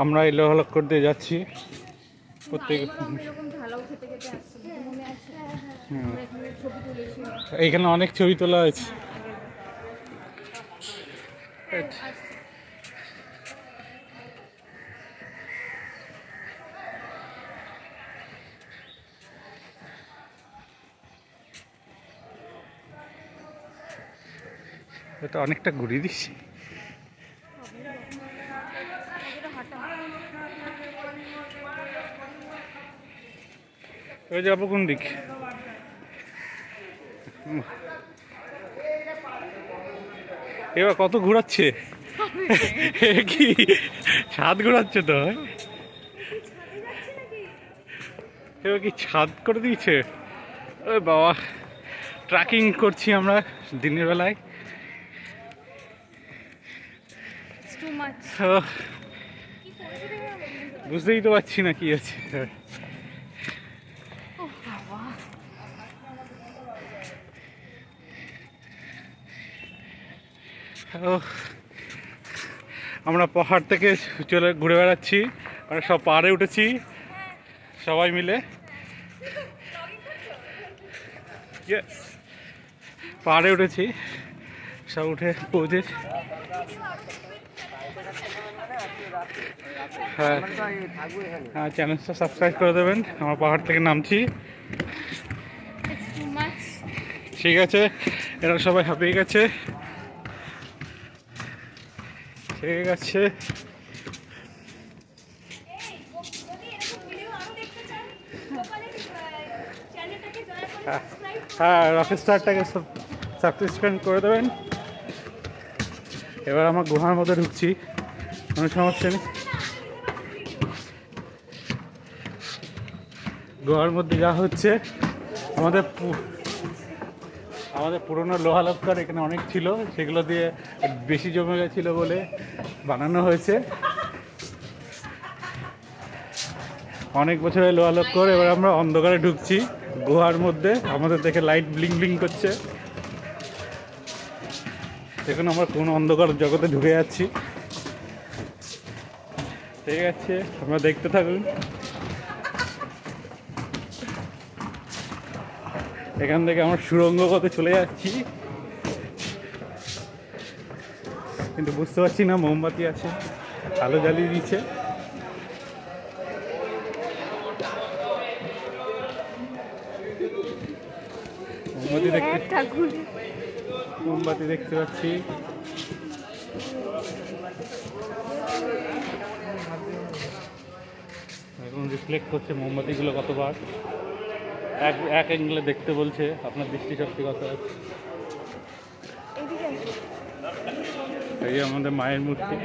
আমরা এই লোহালক করতে যাচ্ছি প্রত্যেক। এইখানে অনেক ছবি তোলা হয়েছে। এটা অনেকটা ঘুরিয়ে দিচ্ছি। যাবো কোন দিক? এবার কত ঘোরাচ্ছে কি ছাদ ঘোরাচ্ছে তো? এবার কি ছাদ করে দিয়েছে? ওই বাবা, ট্রেকিং করছি আমরা দিনের বেলায়। বুঝতেই তো পারছি না কি আছে। আমরা পাহাড় থেকে চলে ঘুরে বেড়াচ্ছি, আমরা সব পাহাড়ে উঠেছি সবাই মিলে। পাহাড়ে উঠেছি, সব উঠে পৌঁছেছি। হ্যাঁ হ্যাঁ, চ্যানেলটা সাবস্ক্রাইব করে দেবেন। আমরা পাহাড় থেকে নামছি। ঠিক আছে, এরা সবাই হাঁপিয়ে গেছে। ঠিক আছে, হ্যাঁ রকেস্টারটাকে সাবস্ক্রাইব করে দেবেন। এবার আমরা গুহার মধ্যে ঢুকছি, কোনো সমস্যা নেই। গুহার মধ্যে যা হচ্ছে, আমাদের পুরনো লোহালক্কর এখানে অনেক ছিল, সেগুলো দিয়ে বেশি জমে গেছিলো বলে বানানো হয়েছে। অনেক বছরের লোহালক্কর। এবার আমরা অন্ধকারে ঢুকছি গুহার মধ্যে, আমাদের দেখে লাইট ব্লিং ব্লিং করছে। এখন আমরা কোন অন্ধকার জগতে ঢুকে যাচ্ছি। ঠিক আছে, আমরা দেখতে থাকুন। এখান থেকে আমরা সুড়ঙ্গ পথে চলে যাচ্ছি, কিন্তু বুঝতে পারছি না মোমবাতি আছে, আলো জ্বালিয়ে দিচ্ছে। মোমবাতি দেখতে পাচ্ছি। এখন রিফ্লেক্ট করছে মোমবাতিগুলো কতবার, এক অ্যাঙ্গেলে দেখতে বলছে। আপনার দৃষ্টিশক্তি কত আছে? এই আমাদের মায়ের মূর্তি।